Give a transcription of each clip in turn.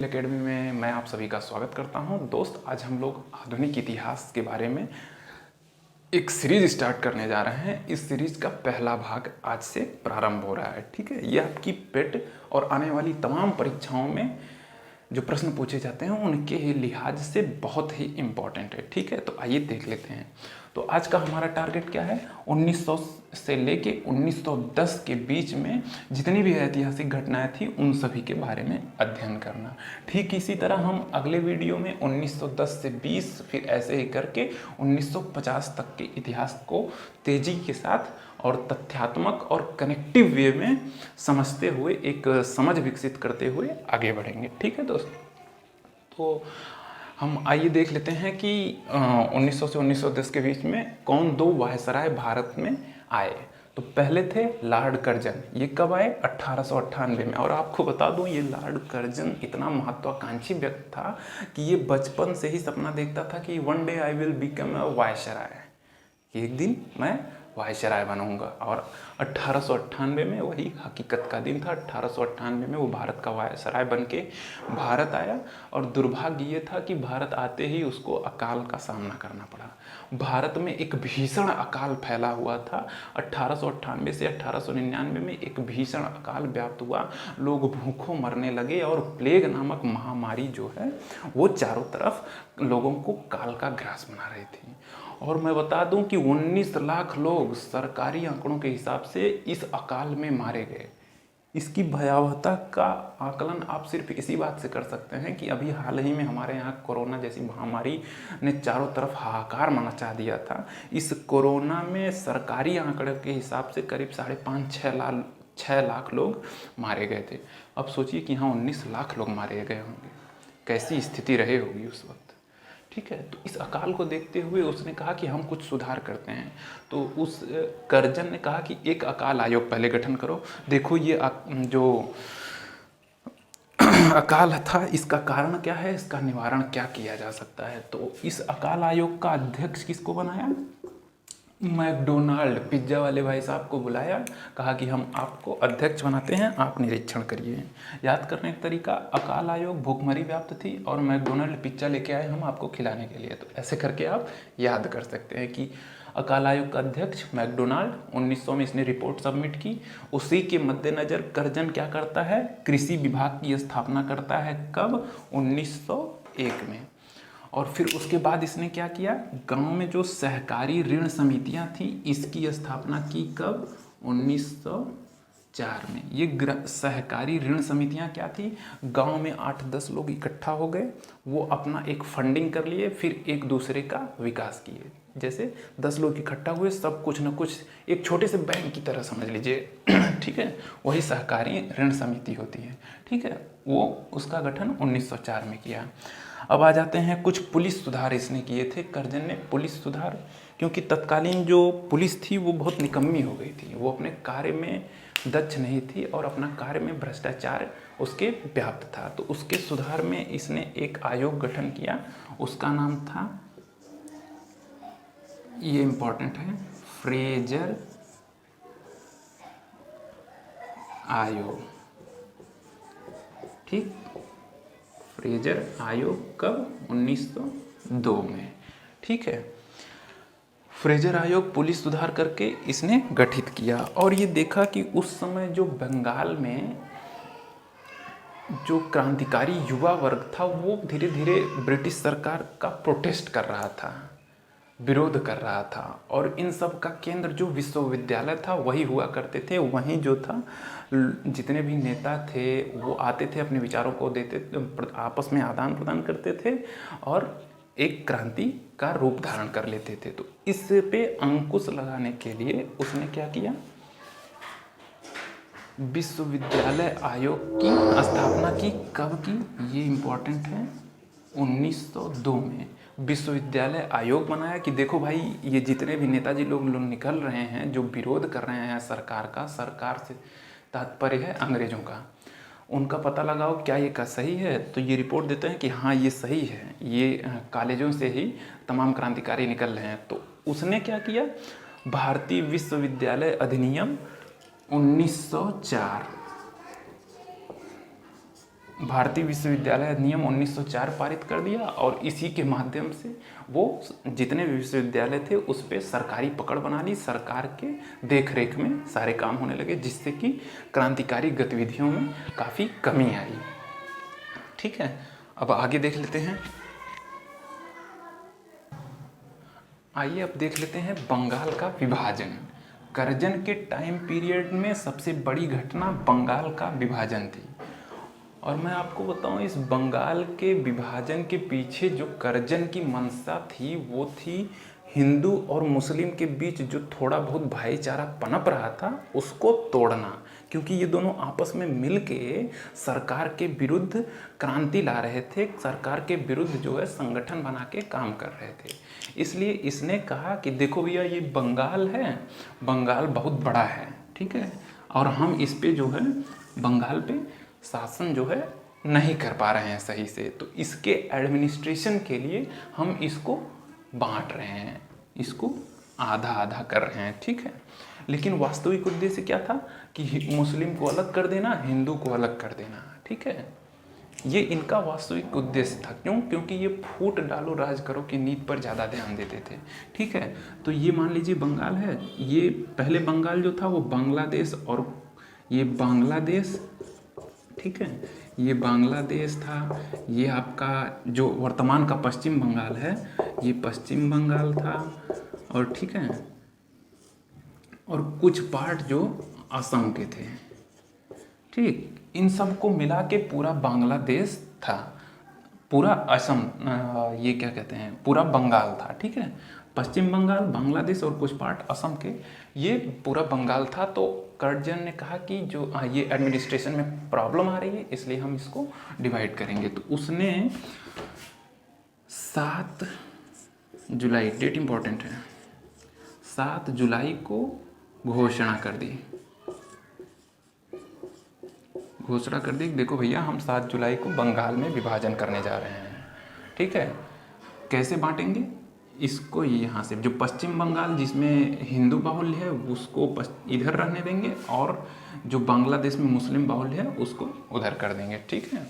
Academy में मैं आप सभी का स्वागत करता हूं। दोस्त, आज हम लोग आधुनिक इतिहास के बारे में एक सीरीज स्टार्ट करने जा रहे हैं। इस सीरीज का पहला भाग आज से प्रारंभ हो रहा है। ठीक है, ये आपकी पेट और आने वाली तमाम परीक्षाओं में जो प्रश्न पूछे जाते हैं उनके ही लिहाज से बहुत ही इम्पोर्टेंट है। ठीक है, तो आइए देख लेते हैं। तो आज का हमारा टारगेट क्या है? 1900 से लेके 1910 के बीच में जितनी भी ऐतिहासिक घटनाएं थी उन सभी के बारे में अध्ययन करना। ठीक इसी तरह हम अगले वीडियो में 1910 से 20 फिर ऐसे ही करके 1950 तक के इतिहास को तेजी के साथ और तथ्यात्मक और कनेक्टिव वे में समझते हुए एक समझ विकसित करते हुए आगे बढ़ेंगे। ठीक है दोस्त, तो हम आइए देख लेते हैं कि 1900 से 1910 के बीच में कौन दो वायसराय भारत में आए। तो पहले थे लॉर्ड कर्जन। ये कब आए? 1898 में। और आपको बता दूं, ये लॉर्ड कर्जन इतना महत्वाकांक्षी व्यक्ति था कि ये बचपन से ही सपना देखता था कि one day I will become a viceroy, एक दिन मैं वायसराय बनूंगा। और 1898 में वही हकीकत का दिन था। 1898 में वो भारत का वायसराय बन के भारत आया। और दुर्भाग्य ये था कि भारत आते ही उसको अकाल का सामना करना पड़ा। भारत में एक भीषण अकाल फैला हुआ था। 1898 से 1899 में एक भीषण अकाल व्याप्त हुआ। लोग भूखों मरने लगे और प्लेग नामक महामारी जो है वो चारों तरफ लोगों को काल का ग्रास बना रही थी। और मैं बता दूं कि 19 लाख लोग सरकारी आंकड़ों के हिसाब से इस अकाल में मारे गए। इसकी भयावहता का आकलन आप सिर्फ इसी बात से कर सकते हैं कि अभी हाल ही में हमारे यहाँ कोरोना जैसी महामारी ने चारों तरफ हाहाकार मचा दिया था। इस कोरोना में सरकारी आंकड़े के हिसाब से करीब 5.5-6 लाख लोग मारे गए थे। अब सोचिए कि यहाँ 19 लाख लोग मारे गए होंगे, कैसी स्थिति रही होगी उस वक्त। ठीक है, तो इस अकाल को देखते हुए उसने कहा कि हम कुछ सुधार करते हैं। तो उस कर्जन ने कहा कि एक अकाल आयोग पहले गठन करो। देखो ये जो अकाल था इसका कारण क्या है, इसका निवारण क्या किया जा सकता है। तो इस अकाल आयोग का अध्यक्ष किसको बनाया? मैकडोनाल्ड पिज्जा वाले भाई साहब को बुलाया, कहा कि हम आपको अध्यक्ष बनाते हैं, आप निरीक्षण करिए। याद करने का तरीका, अकाल आयोग, भूखमरी व्याप्त थी और मैकडोनाल्ड पिज्जा लेके आए हम आपको खिलाने के लिए। तो ऐसे करके आप याद कर सकते हैं कि अकाल आयोग का अध्यक्ष मैकडोनाल्ड। 1900 में इसने रिपोर्ट सबमिट की। उसी के मद्देनज़र कर्जन क्या करता है? कृषि विभाग की स्थापना करता है। कब? 1901 में। और फिर उसके बाद इसने क्या किया? गांव में जो सहकारी ऋण समितियां थी इसकी स्थापना की। कब? 1904 में। ये सहकारी ऋण समितियां क्या थी? गांव में 8-10 लोग इकट्ठा हो गए, वो अपना एक फंडिंग कर लिए, फिर एक दूसरे का विकास किए। जैसे 10 लोग इकट्ठा हुए, सब कुछ न कुछ एक छोटे से बैंक की तरह समझ लीजिए। ठीक है, वही सहकारी ऋण समिति होती है। ठीक है, वो उसका गठन 1904 में किया। अब आ जाते हैं कुछ पुलिस सुधार इसने किए थे कर्जन ने। पुलिस सुधार, क्योंकि तत्कालीन जो पुलिस थी वो बहुत निकम्मी हो गई थी, वो अपने कार्य में दक्ष नहीं थी और अपना कार्य में भ्रष्टाचार उसके व्याप्त था। तो उसके सुधार में इसने एक आयोग गठन किया, उसका नाम था, ये इम्पोर्टेंट है, फ्रेजर आयोग। ठीक, फ्रेजर आयोग कब? 1902 में। ठीक है, फ्रेजर आयोग पुलिस सुधार करके इसने गठित किया। और ये देखा कि उस समय जो बंगाल में जो क्रांतिकारी युवा वर्ग था वो धीरे धीरे ब्रिटिश सरकार का प्रोटेस्ट कर रहा था, विरोध कर रहा था। और इन सब का केंद्र जो विश्वविद्यालय था वही हुआ करते थे। वहीं जो था जितने भी नेता थे वो आते थे, अपने विचारों को देते, आपस में आदान प्रदान करते थे और एक क्रांति का रूप धारण कर लेते थे। तो इस पे अंकुश लगाने के लिए उसने क्या किया? विश्वविद्यालय आयोग की स्थापना की। कब की? ये इम्पोर्टेंट है, 1902 में विश्वविद्यालय आयोग बनाया कि देखो भाई, ये जितने भी नेताजी लोग निकल रहे हैं, जो विरोध कर रहे हैं सरकार का, सरकार से तात्पर्य है अंग्रेजों का, उनका पता लगाओ क्या ये का सही है। तो ये रिपोर्ट देते हैं कि हाँ ये सही है, ये कॉलेजों से ही तमाम क्रांतिकारी निकल रहे हैं। तो उसने क्या किया? भारतीय विश्वविद्यालय अधिनियम 1904 भारतीय विश्वविद्यालय अधिनियम 1904 पारित कर दिया और इसी के माध्यम से वो जितने भी विश्वविद्यालय थे उस पर सरकारी पकड़ बना ली, सरकार के देख रेख में सारे काम होने लगे, जिससे कि क्रांतिकारी गतिविधियों में काफ़ी कमी आई। ठीक है, अब आगे देख लेते हैं। आइए अब देख लेते हैं बंगाल का विभाजन। करजन के टाइम पीरियड में सबसे बड़ी घटना बंगाल का विभाजन थी। और मैं आपको बताऊं, इस बंगाल के विभाजन के पीछे जो करजन की मंशा थी वो थी हिंदू और मुस्लिम के बीच जो थोड़ा बहुत भाईचारा पनप रहा था उसको तोड़ना, क्योंकि ये दोनों आपस में मिल के सरकार के विरुद्ध क्रांति ला रहे थे, सरकार के विरुद्ध जो है संगठन बना के काम कर रहे थे। इसलिए इसने कहा कि देखो भैया, ये बंगाल है, बंगाल बहुत बड़ा है, ठीक है, और हम इस पे जो है बंगाल पे शासन जो है नहीं कर पा रहे हैं सही से, तो इसके एडमिनिस्ट्रेशन के लिए हम इसको बांट रहे हैं, इसको आधा आधा कर रहे हैं। ठीक है, लेकिन वास्तविक उद्देश्य क्या था कि मुस्लिम को अलग कर देना, हिंदू को अलग कर देना। ठीक है, ये इनका वास्तविक उद्देश्य था। क्यों? क्योंकि ये फूट डालो राज करो की नीति पर ज़्यादा ध्यान देते थे। ठीक है, तो ये मान लीजिए बंगाल है, ये पहले बंगाल जो था वो बांग्लादेश, और ये बांग्लादेश, ठीक है, ये बांग्लादेश था, ये आपका जो वर्तमान का पश्चिम बंगाल है ये पश्चिम बंगाल था, और ठीक है, और कुछ पार्ट जो असम के थे। ठीक, इन सब को मिला के पूरा बांग्लादेश था, पूरा असम, ये क्या कहते हैं, पूरा बंगाल था। ठीक है, पश्चिम बंगाल, बांग्लादेश और कुछ पार्ट असम के, ये पूरा बंगाल था। तो कर्जन ने कहा कि जो ये एडमिनिस्ट्रेशन में प्रॉब्लम आ रही है, इसलिए हम इसको डिवाइड करेंगे। तो उसने 7 जुलाई, डेट इम्पॉर्टेंट है, 7 जुलाई को घोषणा कर दी, घोषणा कर दी, देखो भैया हम 7 जुलाई को बंगाल में विभाजन करने जा रहे हैं। ठीक है, कैसे बांटेंगे इसको, यहाँ से जो पश्चिम बंगाल जिसमें हिंदू बाहुल्य है उसको इधर रहने देंगे, और जो बांग्लादेश में मुस्लिम बाहुल्य है उसको उधर कर देंगे। ठीक है,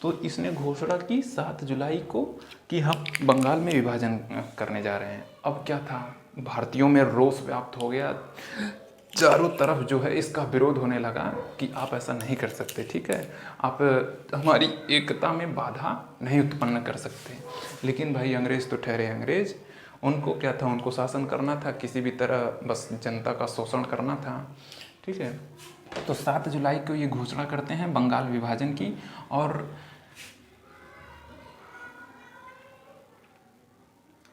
तो इसने घोषणा की 7 जुलाई को कि हम बंगाल में विभाजन करने जा रहे हैं। अब क्या था, भारतीयों में रोष व्याप्त हो गया, चारों तरफ जो है इसका विरोध होने लगा कि आप ऐसा नहीं कर सकते। ठीक है, आप हमारी एकता में बाधा नहीं उत्पन्न कर सकते। लेकिन भाई अंग्रेज तो ठहरे अंग्रेज, उनको क्या था, उनको शासन करना था, किसी भी तरह बस जनता का शोषण करना था। ठीक है, तो 7 जुलाई को ये घोषणा करते हैं बंगाल विभाजन की, और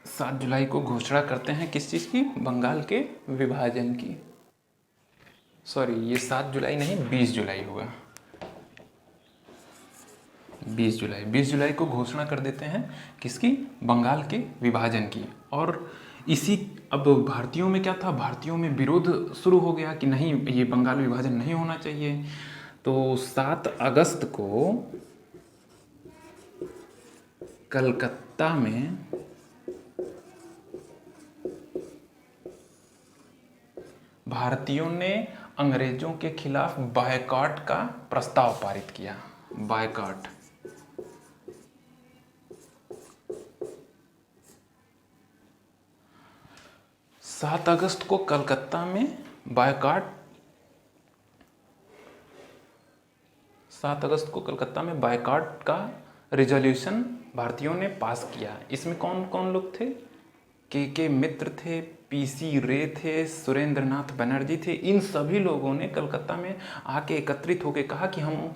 7 जुलाई को घोषणा करते हैं किस चीज़ की, बंगाल के विभाजन की। सॉरी, ये 7 जुलाई नहीं, 20 जुलाई हुआ, 20 जुलाई को घोषणा कर देते हैं किसकी, बंगाल के विभाजन की। और इसी, अब भारतीयों में क्या था, भारतीयों में विरोध शुरू हो गया कि नहीं, ये बंगाल विभाजन नहीं होना चाहिए। तो 7 अगस्त को कलकत्ता में भारतीयों ने अंग्रेजों के खिलाफ बायकॉट का प्रस्ताव पारित किया। बायकॉट, सात अगस्त को कलकत्ता में बायकॉट, 7 अगस्त को कलकत्ता में बायकॉट का रिजोल्यूशन भारतीयों ने पास किया। इसमें कौन कौन लोग थे, के मित्र थे, पीसी रे थे, सुरेंद्र नाथ बनर्जी थे। इन सभी लोगों ने कलकत्ता में आके एकत्रित होकर कहा कि हम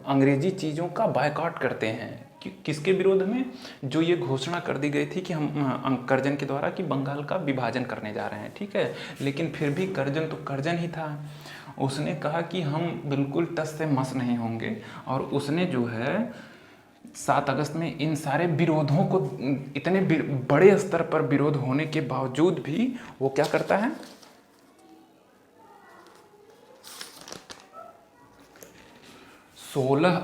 अंग्रेजी चीज़ों का बायकॉट करते हैं। किसके विरोध में, जो ये घोषणा कर दी गई थी कि हम कर्जन के द्वारा कि बंगाल का विभाजन करने जा रहे हैं। ठीक है, लेकिन फिर भी कर्जन तो कर्जन ही था, उसने कहा कि हम बिल्कुल टस से मस नहीं होंगे। और उसने जो है 7 अगस्त में इन सारे विरोधों को, इतने बड़े स्तर पर विरोध होने के बावजूद भी वो क्या करता है, 16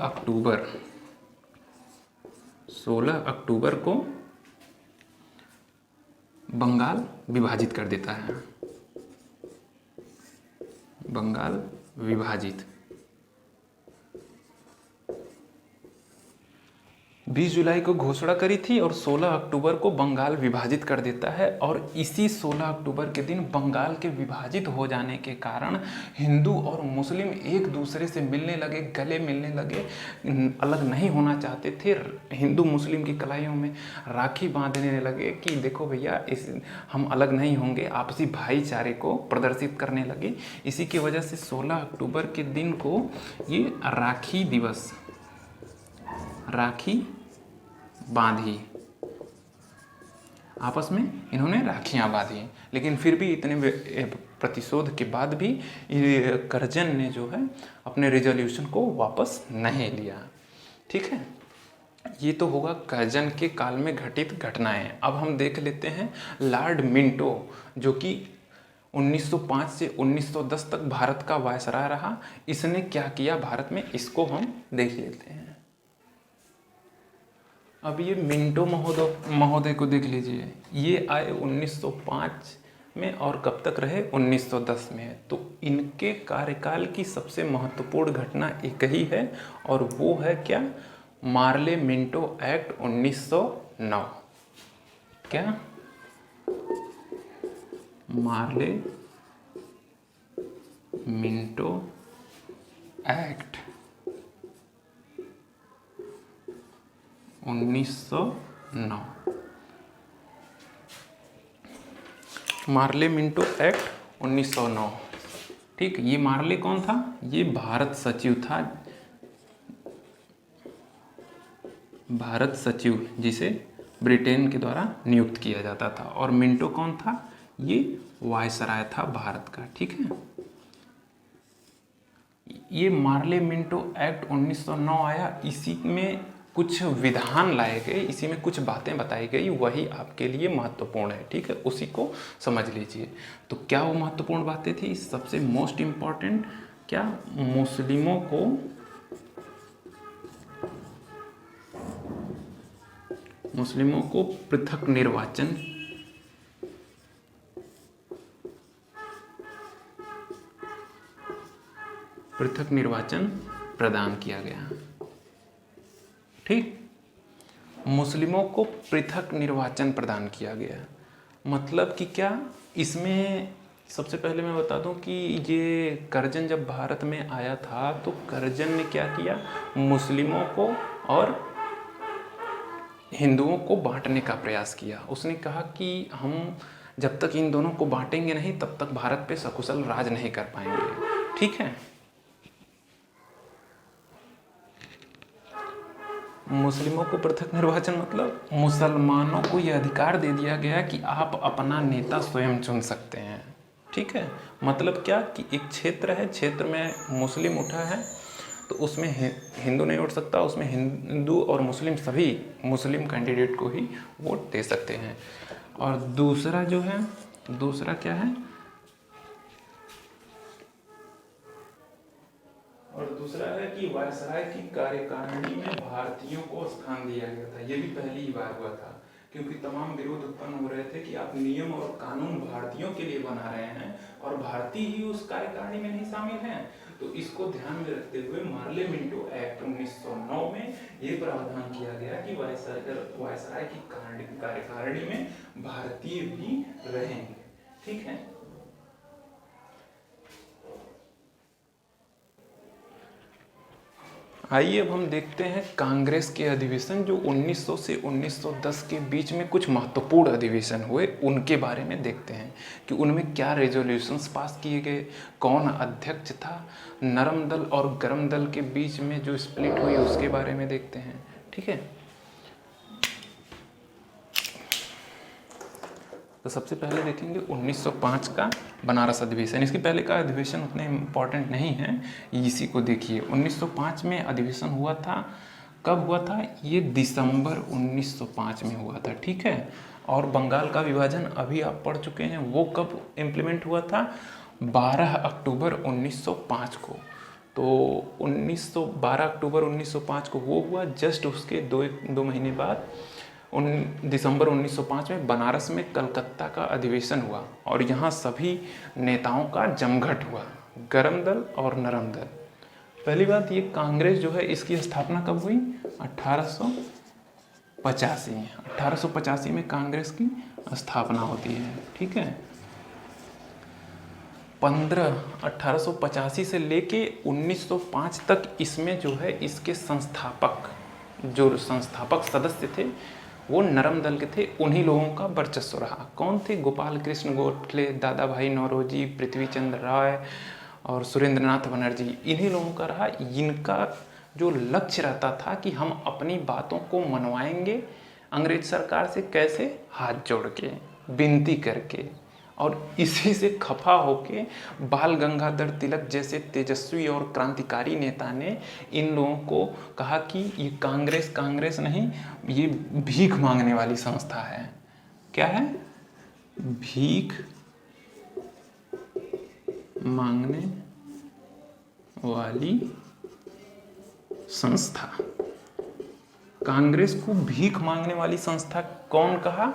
अक्टूबर को बंगाल विभाजित कर देता है। बंगाल विभाजित, 20 जुलाई को घोषणा करी थी और 16 अक्टूबर को बंगाल विभाजित कर देता है। और इसी 16 अक्टूबर के दिन बंगाल के विभाजित हो जाने के कारण हिंदू और मुस्लिम एक दूसरे से मिलने लगे, गले मिलने लगे, अलग नहीं होना चाहते थे। हिंदू मुस्लिम की कलाइयों में राखी बांधने लगे कि देखो भैया हम अलग नहीं होंगे, आपसी भाईचारे को प्रदर्शित करने लगे। इसी की वजह से 16 अक्टूबर के दिन को ये राखी दिवस, राखी बांधी, आपस में इन्होंने राखियां बांधी। लेकिन फिर भी इतने प्रतिशोध के बाद भी करजन ने जो है अपने रिजोल्यूशन को वापस नहीं लिया। ठीक है, ये तो होगा करजन के काल में घटित घटनाएं। अब हम देख लेते हैं लॉर्ड मिंटो, जो कि 1905 से 1910 तक भारत का वायसराय रहा। इसने क्या किया भारत में, इसको हम देख लेते हैं। अब ये मिंटो महोदय को देख लीजिए, ये आए 1905 में और कब तक रहे, 1910 में। तो इनके कार्यकाल की सबसे महत्वपूर्ण घटना एक ही है और वो है क्या, मार्ले मिंटो एक्ट 1909। क्या, Morley Minto act 1909। Morley Minto act 1909। ठीक, ये मार्ले कौन था, ये भारत सचिव था, भारत सचिव जिसे ब्रिटेन के द्वारा नियुक्त किया जाता था। और मिंटो कौन था, ये वायसराय था भारत का। ठीक है, ये मार्ले मिंटो एक्ट 1909 आया, इसी में कुछ विधान लाए गए, इसी में कुछ बातें बताई गई, वही आपके लिए महत्वपूर्ण है। ठीक है, उसी को समझ लीजिए। तो क्या वो महत्वपूर्ण बातें थी, सबसे मोस्ट इम्पॉर्टेंट क्या, मुस्लिमों को पृथक निर्वाचन प्रदान किया गया। ठीक, मुस्लिमों को पृथक निर्वाचन प्रदान किया गया, मतलब कि क्या, इसमें सबसे पहले मैं बता दूं कि ये करजन जब भारत में आया था तो करजन ने क्या किया, मुस्लिमों को और हिंदुओं को बांटने का प्रयास किया। उसने कहा कि हम जब तक इन दोनों को बांटेंगे नहीं तब तक भारत पे सकुशल राज नहीं कर पाएंगे। ठीक है, मुस्लिमों को पृथक निर्वाचन मतलब मुसलमानों को यह अधिकार दे दिया गया कि आप अपना नेता स्वयं चुन सकते हैं। ठीक है, मतलब क्या कि एक क्षेत्र है, क्षेत्र में मुस्लिम उठा है तो उसमें हिंदू नहीं उठ सकता, उसमें हिंदू और मुस्लिम सभी मुस्लिम कैंडिडेट को ही वोट दे सकते हैं। और दूसरा जो है, दूसरा क्या है, और दूसरा है कि वायसराय की कार्यकारिणी में भारतीयों को स्थान दिया गया था। ये भी पहली ही बार हुआ था, क्योंकि तमाम विरोध उत्पन्न हो रहे थे कि आप नियम और कानून भारतीयों के लिए बना रहे हैं और भारतीय ही उस कार्यकारिणी में नहीं शामिल हैं। तो इसको ध्यान में रखते हुए मार्ले मिंटो एक्ट 1909 में ये प्रावधान किया गया कि वायसराय की कार्यकारिणी में भारतीय भी रहेंगे। ठीक है, आइए अब हम देखते हैं कांग्रेस के अधिवेशन, जो 1900 से 1910 के बीच में कुछ महत्वपूर्ण अधिवेशन हुए, उनके बारे में देखते हैं कि उनमें क्या रेजोल्यूशंस पास किए गए, कौन अध्यक्ष था, नरम दल और गरम दल के बीच में जो स्प्लिट हुई उसके बारे में देखते हैं। ठीक है, तो सबसे पहले देखेंगे 1905 का बनारस अधिवेशन। इसके पहले का अधिवेशन उतने इम्पोर्टेंट नहीं है, इसी को देखिए। 1905 में अधिवेशन हुआ था, कब हुआ था, ये दिसंबर 1905 में हुआ था। ठीक है, और बंगाल का विभाजन अभी आप पढ़ चुके हैं, वो कब इम्प्लीमेंट हुआ था, 12 अक्टूबर 1905 को। तो 12 अक्टूबर 1905 को वो हुआ। जस्ट उसके दो महीने बाद दिसंबर 1905 में बनारस में कलकत्ता का अधिवेशन हुआ और यहाँ सभी नेताओं का जमघट हुआ, गरम दल और नरम दल। पहली बात, ये कांग्रेस जो है इसकी स्थापना कब हुई, 1885 में कांग्रेस की स्थापना होती है। ठीक है, 1885 से लेके 1905 तक इसमें जो है इसके जो संस्थापक सदस्य थे वो नरम दल के थे। उन्हीं लोगों का वर्चस्व रहा। कौन थे? गोपाल कृष्ण गोखले, दादा भाई नौरोजी, पृथ्वीचंद्र राय और सुरेंद्रनाथ बनर्जी, इन्हीं लोगों का रहा। इनका जो लक्ष्य रहता था कि हम अपनी बातों को मनवाएंगे अंग्रेज सरकार से, कैसे? हाथ जोड़ के, विनती करके। और इसी से खफा होके बाल गंगाधर तिलक जैसे तेजस्वी और क्रांतिकारी नेता ने इन लोगों को कहा कि ये कांग्रेस नहीं, ये भीख मांगने वाली संस्था है। क्या है? भीख मांगने वाली संस्था। कांग्रेस को भीख मांगने वाली संस्था कौन कहा?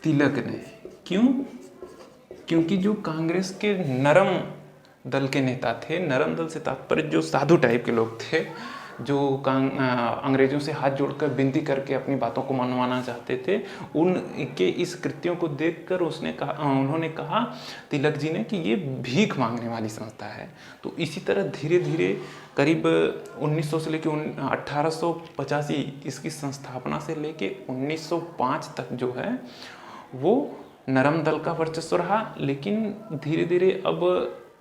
तिलक ने। क्यों? क्योंकि जो कांग्रेस के नरम दल के नेता थे, नरम दल से तात्पर्य जो साधु टाइप के लोग थे, जो अंग्रेजों से हाथ जोड़कर विनती करके अपनी बातों को मनवाना चाहते थे, उनके इस कृत्यों को देखकर उन्होंने कहा तिलक जी ने कि ये भीख मांगने वाली संस्था है। तो इसी तरह धीरे धीरे करीब 1900 से लेके 1885 इसकी संस्थापना से लेके 1905 तक जो है वो नरम दल का वर्चस्व रहा। लेकिन धीरे धीरे अब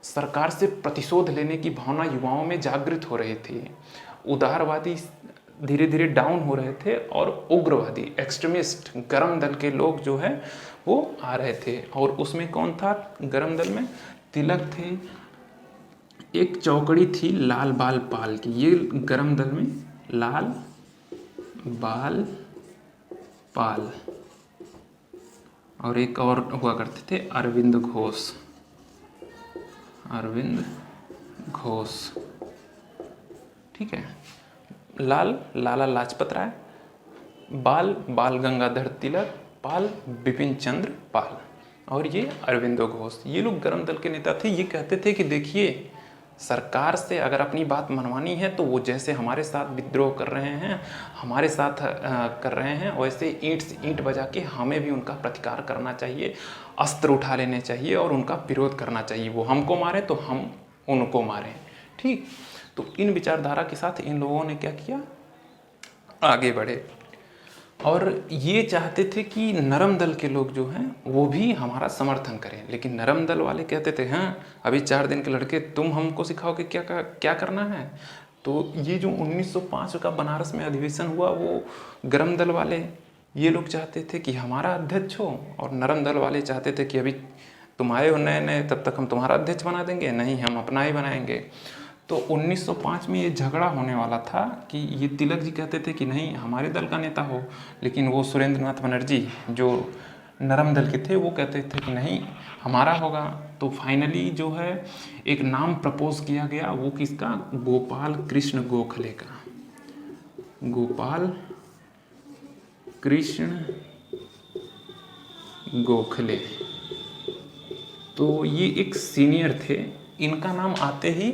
सरकार से प्रतिशोध लेने की भावना युवाओं में जागृत हो रही थी। उदारवादी धीरे धीरे डाउन हो रहे थे और उग्रवादी एक्सट्रीमिस्ट गरम दल के लोग जो है वो आ रहे थे। और उसमें कौन था गरम दल में? तिलक थे, एक चौकड़ी थी लाल बाल पाल की, ये गरम दल में लाल बाल पाल, और एक और हुआ करते थे अरविंद घोष। ठीक है, लाला लाजपत राय, बाल गंगाधर तिलक, पाल बिपिन चंद्र पाल, और ये अरविंदो घोष। ये लोग गरम दल के नेता थे। ये कहते थे कि देखिए, सरकार से अगर अपनी बात मनवानी है तो वो जैसे हमारे साथ विद्रोह कर रहे हैं, हमारे साथ कर रहे हैं, वैसे ईंट बजा के हमें भी उनका प्रतिकार करना चाहिए, अस्त्र उठा लेने चाहिए और उनका विरोध करना चाहिए। वो हमको मारे तो हम उनको मारें। ठीक, तो इन विचारधारा के साथ इन लोगों ने क्या किया? आगे बढ़े और ये चाहते थे कि नरम दल के लोग जो हैं वो भी हमारा समर्थन करें। लेकिन नरम दल वाले कहते थे, हाँ अभी 4 दिन के लड़के, तुम हमको सिखाओगे क्या करना है। तो ये जो 1905 का बनारस में अधिवेशन हुआ, वो गरम दल वाले ये लोग चाहते थे कि हमारा अध्यक्ष हो, और नरम दल वाले चाहते थे कि अभी तुम आए हो नए नए, तब तक हम तुम्हारा अध्यक्ष बना देंगे, नहीं हम अपना ही बनाएंगे। तो 1905 में ये झगड़ा होने वाला था कि ये तिलक जी कहते थे कि नहीं हमारे दल का नेता हो, लेकिन वो सुरेंद्रनाथ बनर्जी जो नरम दल के थे वो कहते थे कि नहीं हमारा होगा। तो फाइनली जो है एक नाम प्रपोज किया गया, वो किसका? गोपाल कृष्ण गोखले का। गोपाल कृष्ण गोखले, तो ये एक सीनियर थे। इनका नाम आते ही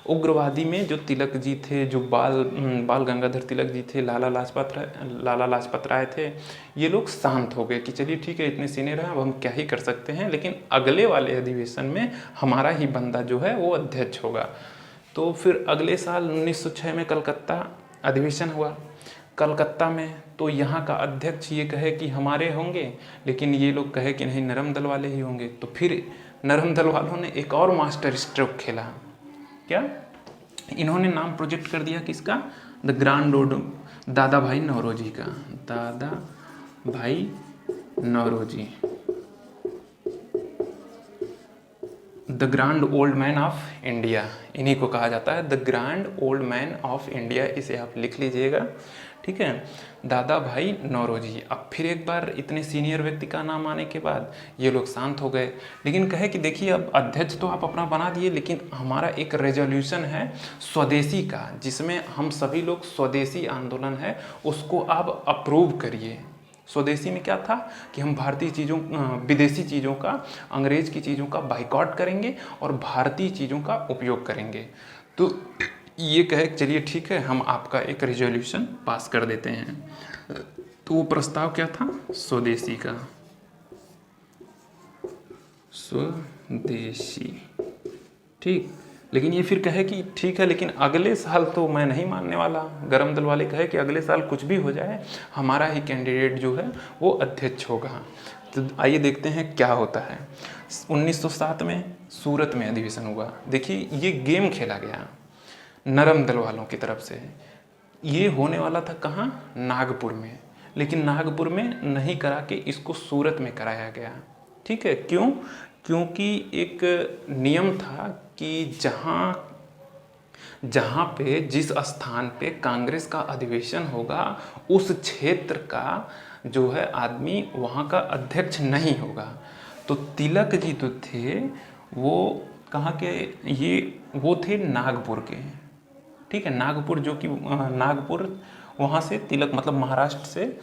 उग्रवादी में जो तिलक जी थे, जो बाल गंगाधर तिलक जी थे, लाला लाजपत राय थे, ये लोग शांत हो गए कि चलिए ठीक है, इतने सीनियर हैं, अब हम क्या ही कर सकते हैं, लेकिन अगले वाले अधिवेशन में हमारा ही बंदा जो है वो अध्यक्ष होगा। तो फिर अगले साल 1906 में कलकत्ता अधिवेशन हुआ कलकत्ता में। तो यहाँ का अध्यक्ष ये कहे कि हमारे होंगे, लेकिन ये लोग कहे कि नहीं नरम दल वाले ही होंगे। तो फिर नरम दल वालों ने एक और मास्टर स्ट्रोक खेला। क्या? इन्होंने नाम प्रोजेक्ट कर दिया किसका? द ग्रांड रोड, दादा भाई नौरोजी का। Dadabhai Naoroji, the grand old man of India, इन्हीं को कहा जाता है the grand old man of India. इसे आप लिख लीजिएगा, ठीक है, दादा भाई नौरोजी। अब फिर एक बार इतने सीनियर व्यक्ति का नाम आने के बाद ये लोग शांत हो गए, लेकिन कहे कि देखिए अब अध्यक्ष तो आप अपना बना दिए, लेकिन हमारा एक रेजोल्यूशन है स्वदेशी का, जिसमें हम सभी लोग स्वदेशी आंदोलन है उसको आप अप्रूव करिए। स्वदेशी में क्या था कि हम भारतीय चीज़ों, विदेशी चीज़ों का, अंग्रेज की चीज़ों का बाइकआउट करेंगे और भारतीय चीज़ों का उपयोग करेंगे। तो ये कहे चलिए ठीक है, हम आपका एक रेजोल्यूशन पास कर देते हैं। तो वो प्रस्ताव क्या था? स्वदेशी का, स्वदेशी। ठीक, लेकिन ये फिर कहे कि ठीक है, लेकिन अगले साल तो मैं नहीं मानने वाला। गरम दल वाले कहे कि अगले साल कुछ भी हो जाए, हमारा ही कैंडिडेट जो है वो अध्यक्ष होगा। तो आइए देखते हैं क्या होता है। 1907 में सूरत में अधिवेशन हुआ। देखिए, ये गेम खेला गया नरम दल वालों की तरफ से। ये होने वाला था कहाँ? नागपुर में, लेकिन नागपुर में नहीं करा के इसको सूरत में कराया गया। ठीक है, क्यों? क्योंकि एक नियम था कि जहाँ पे जिस स्थान पे कांग्रेस का अधिवेशन होगा, उस क्षेत्र का जो है आदमी वहाँ का अध्यक्ष नहीं होगा। तो तिलक जी तो थे वो कहाँ के? वो थे नागपुर के। ठीक है, नागपुर, जो कि नागपुर वहाँ से तिलक मतलब महाराष्ट्र से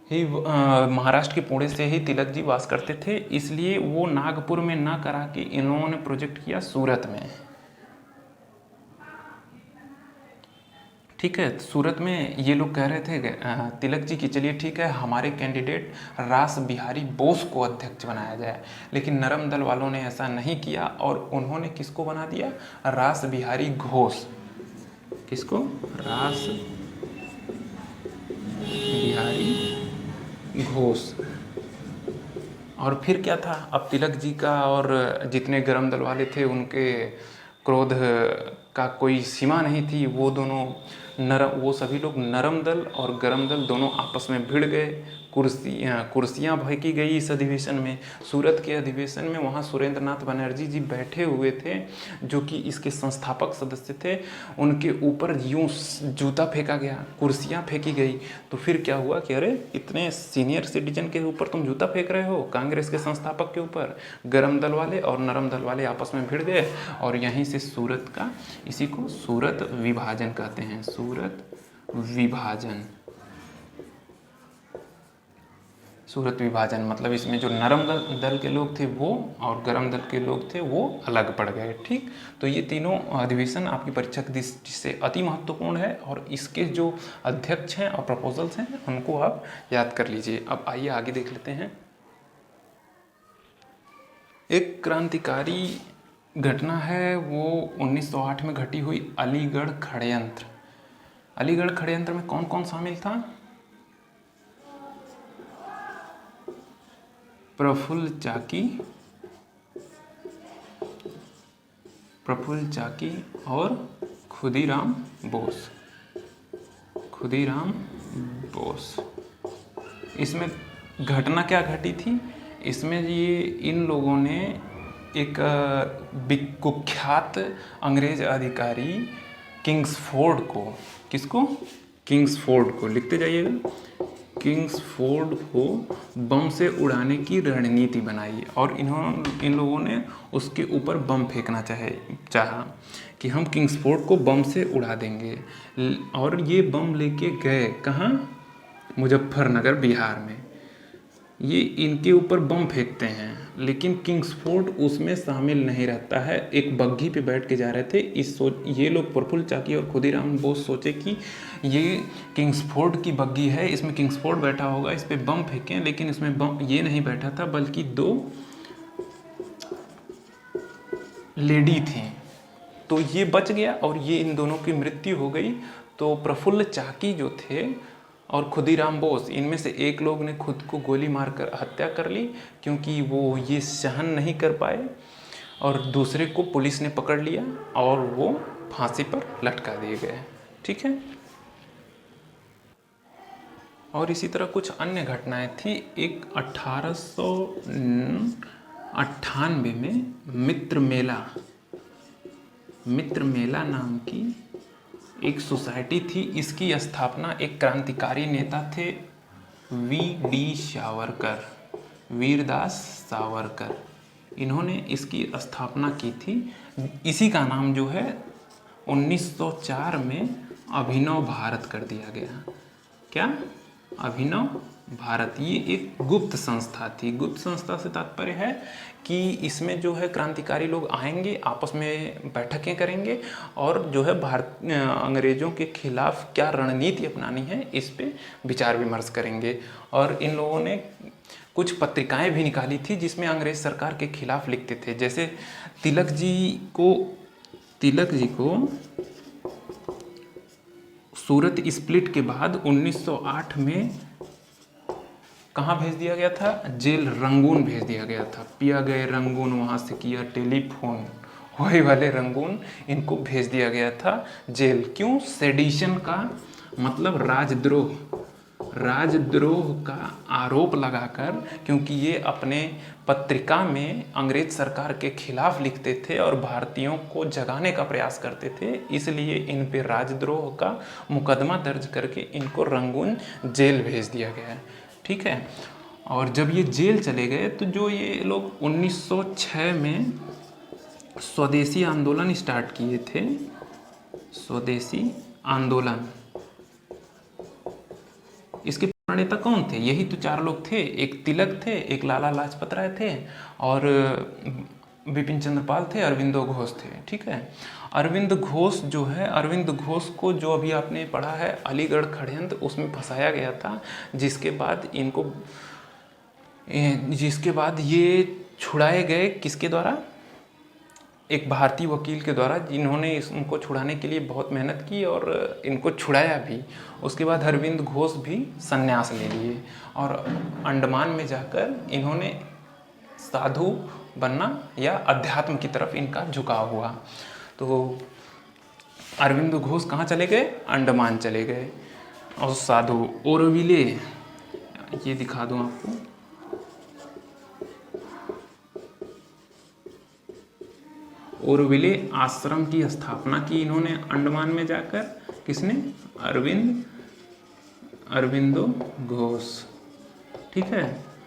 ही, महाराष्ट्र के पुणे से ही तिलक जी वास करते थे, इसलिए वो नागपुर में ना करा के इन्होंने प्रोजेक्ट किया सूरत में। ठीक है, सूरत में ये लोग कह रहे थे तिलक जी की चलिए ठीक है, हमारे कैंडिडेट रास बिहारी बोस को अध्यक्ष बनाया जाए। लेकिन नरम दल वालों ने ऐसा नहीं किया और उन्होंने किसको बना दिया? रास बिहारी घोष। किसको? रास बिहारी घोष। और फिर क्या था? अब तिलक जी का और जितने गरम दल वाले थे उनके क्रोध का कोई सीमा नहीं थी। वो सभी लोग नरम दल और गरम दल दोनों आपस में भिड़ गए। कुर्सियाँ फेंकी गई इस अधिवेशन में। सूरत के अधिवेशन में वहाँ सुरेंद्र नाथ बनर्जी जी बैठे हुए थे, जो कि इसके संस्थापक सदस्य थे। उनके ऊपर यूँ जूता फेंका गया, कुर्सियाँ फेंकी गई। तो फिर क्या हुआ कि अरे, इतने सीनियर सिटीजन के ऊपर तुम जूता फेंक रहे हो, कांग्रेस के संस्थापक के ऊपर। गरम दल वाले और नरम दल वाले आपस में भिड़ गए और यहीं से सूरत का, इसी को सूरत विभाजन कहते हैं। सूरत विभाजन, सूरत विभाजन मतलब इसमें जो नरम दल के लोग थे वो और गरम दल के लोग थे वो अलग पड़ गए। ठीक, तो ये तीनों अधिवेशन आपकी परीक्षा की दृष्टि से अति महत्वपूर्ण है और इसके जो अध्यक्ष हैं और प्रपोजल्स हैं उनको आप याद कर लीजिए। अब आइए आगे देख लेते हैं। एक क्रांतिकारी घटना है, वो 1908 में घटी हुई अलीगढ़ षड्यंत्र। अलीगढ़ षड्यंत्र में कौन कौन शामिल था? प्रफुल्ल चाकी और खुदीराम बोस। इसमें घटना क्या घटी थी? इसमें ये इन लोगों ने एक कुख्यात अंग्रेज अधिकारी किंग्सफोर्ड को, किसको? किंग्सफोर्ड को, लिखते जाइएगा, किंग्सफोर्ड को बम से उड़ाने की रणनीति बनाई और इन लोगों ने उसके ऊपर बम फेंकना चाहा कि हम किंग्सफोर्ड को बम से उड़ा देंगे। और ये बम लेके गए कहाँ? मुजफ्फरनगर, बिहार में। ये इनके ऊपर बम फेंकते हैं, लेकिन किंग्सफोर्ड उसमें शामिल नहीं रहता है। एक बग्घी पे बैठ के जा रहे थे। ये लोग प्रफुल्ल चाकी और खुदीराम बोस सोचे कि ये किंग्सफोर्ड की बग्घी है, इसमें किंग्सफोर्ड बैठा होगा, इस पर बम फेंकें। लेकिन इसमें बम ये नहीं बैठा था, बल्कि 2 लेडी थी। तो ये बच गया और ये इन दोनों की मृत्यु हो गई। तो प्रफुल्ल चाकी जो थे और खुदीराम बोस, इनमें से एक लोग ने खुद को गोली मारकर हत्या कर ली, क्योंकि वो ये सहन नहीं कर पाए, और दूसरे को पुलिस ने पकड़ लिया और वो फांसी पर लटका दिए गए। ठीक है, और इसी तरह कुछ अन्य घटनाएं थी। एक 1898 में मित्र मेला नाम की एक सोसाइटी थी। इसकी स्थापना एक क्रांतिकारी नेता थे, वीरदास सावरकर। इन्होंने इसकी स्थापना की थी। इसी का नाम जो है 1904 में अभिनव भारत कर दिया गया। क्या? अभिनव भारत, ये एक गुप्त संस्था थी। गुप्त संस्था से तात्पर्य है कि इसमें जो है क्रांतिकारी लोग आएंगे, आपस में बैठकें करेंगे और जो है अंग्रेज़ों के खिलाफ क्या रणनीति अपनानी है इस पे विचार विमर्श करेंगे। और इन लोगों ने कुछ पत्रिकाएं भी निकाली थी जिसमें अंग्रेज सरकार के खिलाफ लिखते थे। जैसे तिलक जी को सूरत स्प्लिट के बाद 1908 में कहाँ भेज दिया गया था? जेल रंगून भेज दिया गया था। पिया गए रंगून, वहाँ से किया टेलीफोन, वही वाले रंगून इनको भेज दिया गया था जेल। क्यों? सेडिशन का मतलब राजद्रोह का आरोप लगाकर, क्योंकि ये अपने पत्रिका में अंग्रेज सरकार के खिलाफ लिखते थे और भारतीयों को जगाने का प्रयास करते थे, इसलिए इन पे राजद्रोह का मुकदमा दर्ज करके इनको रंगून जेल भेज दिया गया है। ठीक है। और जब ये जेल चले गए तो जो ये लोग 1906 में स्वदेशी आंदोलन स्टार्ट किए थे, स्वदेशी आंदोलन, इसके प्रणेता कौन थे? यही तो चार लोग थे। एक तिलक थे, एक लाला लाजपत राय थे और बिपिन चंद्र पाल थे, अरविंदो घोष थे। ठीक है। अरविंद घोष जो है, अरविंद घोष को जो अभी आपने पढ़ा है अलीगढ़ षड्यंत्र, उसमें फंसाया गया था, जिसके बाद ये छुड़ाए गए। किसके द्वारा? एक भारतीय वकील के द्वारा, जिन्होंने इनको छुड़ाने के लिए बहुत मेहनत की और इनको छुड़ाया भी। उसके बाद अरविंद घोष भी संन्यास ले लिए और अंडमान में जाकर इन्होंने साधु बनना या अध्यात्म की तरफ इनका झुकाव हुआ। तो अरविंद घोष कहाँ चले गए? अंडमान चले गए। और साधु ओरोविले, ये दिखा दूँ आपको, ओरोविले आश्रम की स्थापना की इन्होंने अंडमान में जाकर। किसने? अरविंदो घोष। ठीक है।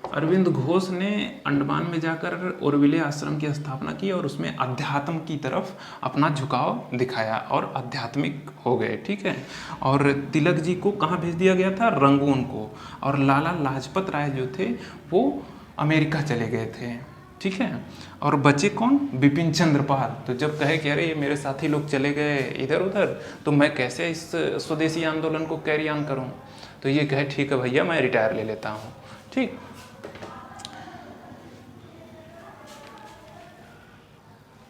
अरविंद घोष ने अंडमान में जाकर ओरोविले आश्रम की स्थापना की और उसमें अध्यात्म की तरफ अपना झुकाव दिखाया और आध्यात्मिक हो गए। ठीक है। और तिलक जी को कहाँ भेज दिया गया था? रंगून को। और लाला लाजपत राय जो थे वो अमेरिका चले गए थे। ठीक है। और बचे कौन? बिपिन चंद्र पाल। तो जब कहे कि अरे ये मेरे साथी लोग चले गए इधर उधर, तो मैं कैसे इस स्वदेशी आंदोलन को कैरी ऑन करूं? तो ये कहे ठीक है भैया, मैं रिटायर ले लेता हूं। ठीक।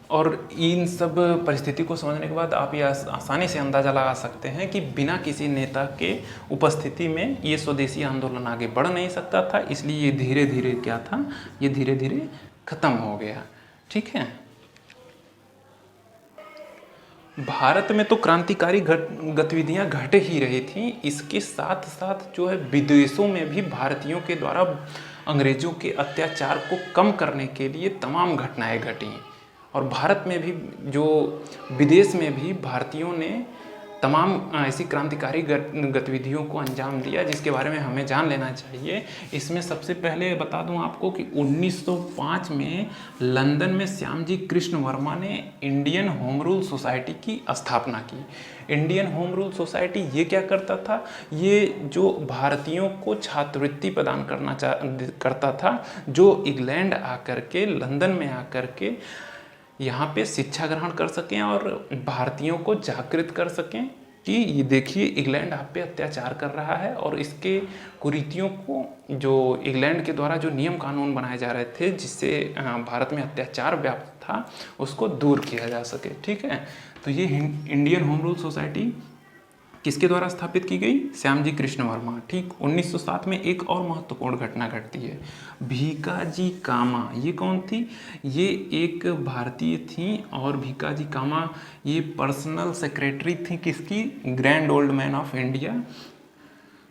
और इन सब परिस्थिति को समझने के बाद आप ये आसानी से अंदाज़ा लगा सकते हैं कि बिना किसी नेता के उपस्थिति में ये स्वदेशी आंदोलन आगे बढ़ नहीं सकता था। इसलिए ये धीरे धीरे क्या था? ये धीरे धीरे खत्म हो गया। ठीक है। भारत में तो क्रांतिकारी गतिविधियां घट ही रही थी, इसके साथ साथ जो है विदेशों में भी भारतीयों के द्वारा अंग्रेजों के अत्याचार को कम करने के लिए तमाम घटनाएं घटी। और भारत में भी, जो विदेश में भी भारतीयों ने तमाम ऐसी क्रांतिकारी गतिविधियों को अंजाम दिया, जिसके बारे में हमें जान लेना चाहिए। इसमें सबसे पहले बता दूं आपको कि 1905 में लंदन में श्यामजी कृष्ण वर्मा ने इंडियन होम रूल सोसाइटी की स्थापना की। इंडियन होम रूल सोसाइटी ये क्या करता था? ये जो भारतीयों को छात्रवृत्ति प्रदान करता था, जो इंग्लैंड आकर के, लंदन में आकर के यहाँ पे शिक्षा ग्रहण कर सकें और भारतीयों को जागृत कर सकें कि ये देखिए इंग्लैंड आप पे अत्याचार कर रहा है, और इसके कुरीतियों को, जो इंग्लैंड के द्वारा जो नियम कानून बनाए जा रहे थे जिससे भारत में अत्याचार व्याप्त था, उसको दूर किया जा सके। ठीक है। तो ये इंडियन होम रूल सोसाइटी किसके द्वारा स्थापित की गई? श्यामजी कृष्ण वर्मा। ठीक। 1907 में एक और महत्वपूर्ण घटना घटती है। भीकाजी कामा, ये कौन थी? ये एक भारतीय थी और भीकाजी कामा ये पर्सनल सेक्रेटरी थी किसकी? Grand old man of India.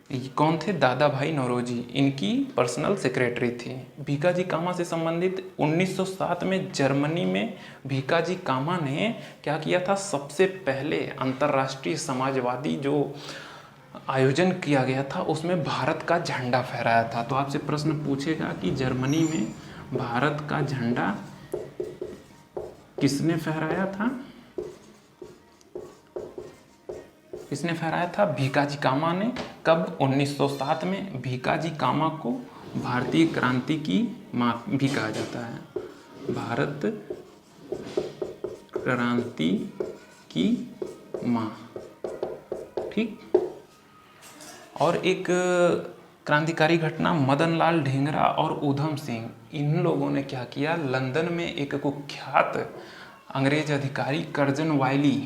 ये कौन थे? दादा भाई नौरोजी, इनकी पर्सनल सेक्रेटरी थी। भीकाजी कामा से संबंधित 1907 में जर्मनी में भीकाजी कामा ने क्या किया था? सबसे पहले अंतर्राष्ट्रीय समाजवादी जो आयोजन किया गया था उसमें भारत का झंडा फहराया था। तो आपसे प्रश्न पूछेगा कि जर्मनी में भारत का झंडा किसने फहराया था? किसने फहराया था? भीकाजी कामा ने। कब? 1907 में। भीकाजी कामा को भारतीय क्रांति की माँ भी कहा जाता है। भारत क्रांति की माँ, ठीक। और एक क्रांतिकारी घटना, मदन लाल ढींगरा और ऊधम सिंह, इन लोगों ने क्या किया? लंदन में एक कुख्यात अंग्रेज अधिकारी कर्जन वायली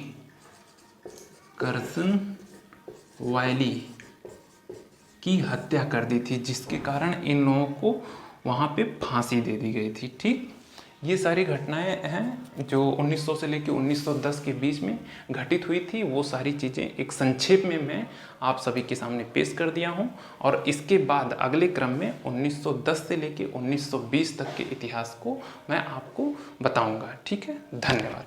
की हत्या कर दी थी, जिसके कारण इन लोगों को वहाँ पे फांसी दे दी गई थी, ठीक। ये सारी घटनाएं हैं जो 1900 से लेकर 1910 के बीच में घटित हुई थी। वो सारी चीज़ें एक संक्षेप में मैं आप सभी के सामने पेश कर दिया हूँ, और इसके बाद अगले क्रम में 1910 से लेकर 1920 तक के इतिहास को मैं आपको बताऊँगा, ठीक है। धन्यवाद।